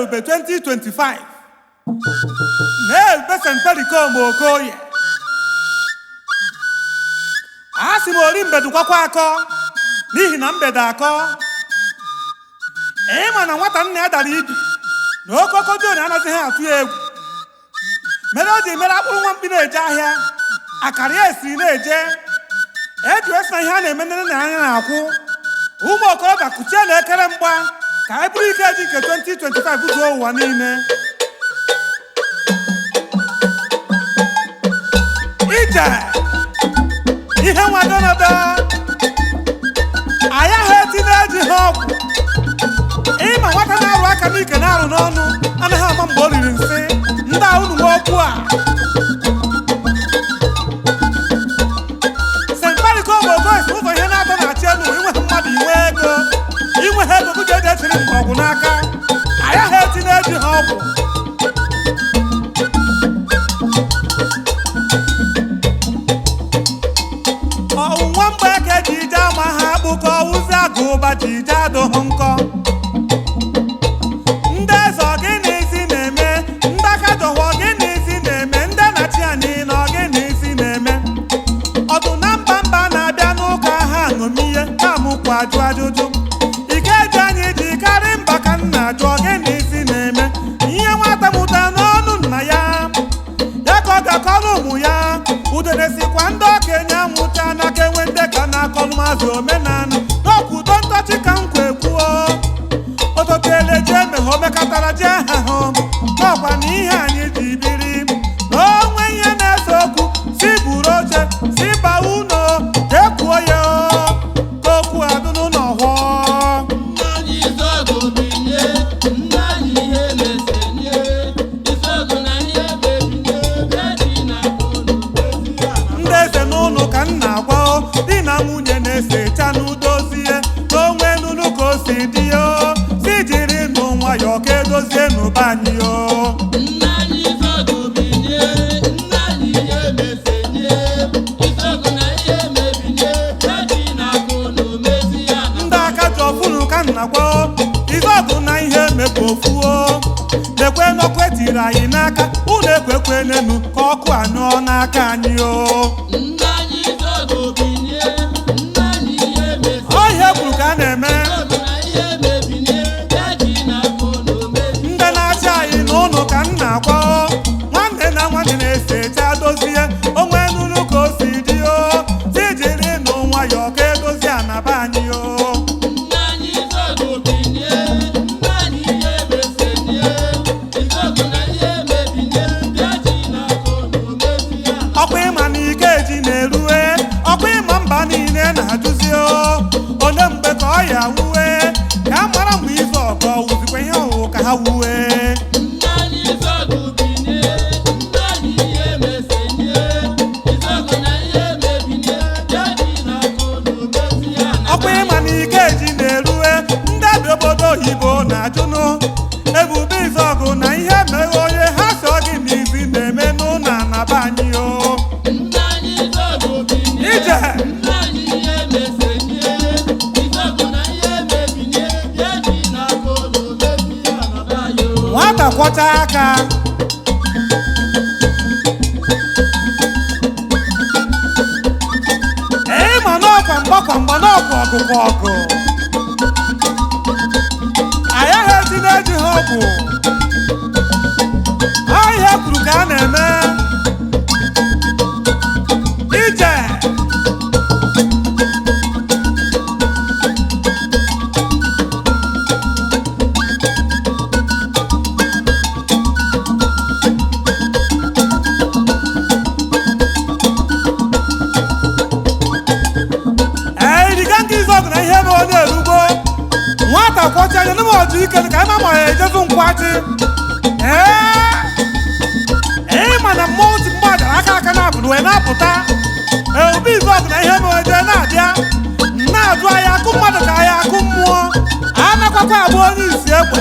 Ube 2025 na-ebe St. Perikom Okoye asị m ori mbedu kwakwa akọ n'ihi na mgbede akọ ịma na nwata nna ya dara ibi na okoko John anaghịghị atụ ya egwu mere o ji mere akpụrụ nwa mkpi na-eje ahịa akara ya esiri na-eje eji esi na ihe a na-eme nne na anya na-akwụ ụmụ okorobịa kụchie na ekere mgba ka anyị bụrụ ike eji nke 2025 zuo ụwa niile ije ihe nwadonodo anyị ahụ etinye eji ha ọgwụ ịma nwata na-arụ aka n'ike na-arụ n'ọnụ anaghị ama mgbe o riri nsị ndị a unu nwe okwu a St. Perikom Okoye si ụzọ ihe na-atọ na-achị elu inwe mmadụ inwe ha ego bụ ga-eji etiri mgbọrọgwụ n'aka anyị ahụ etinye eji ha ọgwụ ọwụwa mgbe ka eji ije ama ha akpụkọ ụzọ agụ ụba ji ije adụghị nkọ ndị eze ọgịnị isi na-eme ndị aka jọwa ọgịnị isi na-eme ndị na-achị anyị na ọgịnị isi na-eme ọdụ na mba na-abịa n'ụka ha ṅomihe ka mụkwa ajụ ajụjụ ike eji anyị ji karị mba ka nna ajụ ọgịnị isi na-eme ihe nwata mụta n'ọnụ nna ya ka ọ ga-akọrọ ụmụ ya udere sikwa ndị okenye amụcha n'aka enwe ndị ka na-akọrọ mazụ omenala n'okwudo ntọchi ka m kwe kwuo ototele ji emeghe omekọtara ji aha hụ n'ọkwa na ihe anyị ji biri n'onwe ihe na-ese okwu si buru oche si baa ụlọ ekwuo ya ka okwu adụ n'ụlọ hụọ ka nna agwa di na nwunye na-esecha n'udozie n'onwe nunu ka o si dị yo si jiri nụ nwayọọ ka edozie n'ụba anyị yo ndị aka ji ọfụnụ ka nna gwa izọgụ na ihe emekwa ofuo lekwe n'ọkụ etiri anyị n'aka unu ekwekwenenu ka ọkụ anyụọ n'aka anyị yo ihe kwuru ka a na-eme ndị na-achị anyị n'ụlọ ka nna akwa nwanne na nwanne na-esecha dozie onwe nunu ka o si dị o si jiri nụ nwayọọ ka edozie anaba anyị o ọkwa ịma na ike eji na-erue ọkwa ịma mba niile na-ajụzi ole mgbe ka ọ ya wuwe ka a mara mgbe izu ọgọ wuzikwa ihe ọwụ ka ha wuwe ọkwa ịma na ike eji na-erue ndị bi obodo oyibo na-ajụnụ ebube izu ọgụ na ihe meghe onye ha so gị n'izi na-eme n'ụlọ anaba anyị o ije nwata kwọcha aka ịma n'ọkwa mgbakwa n'ọkwa ọgụgụ ọgụ anyị ahụ esi na-eji ha ọgwụ ihe kwuru ka a na-eme ije nwata kwọcha anya n'ụmụ ọjụ ike ka anyị ma ya ejezu nkwachi ịma na mmụọ otu mmadụ aka na-abụrụ wee na-apụta obi izu ọgụ na ihe meje na-abịa na-ajụ anyị akụ mmadụ ka anyị akụ mmụọ anakwakwa abụ onye isi egbe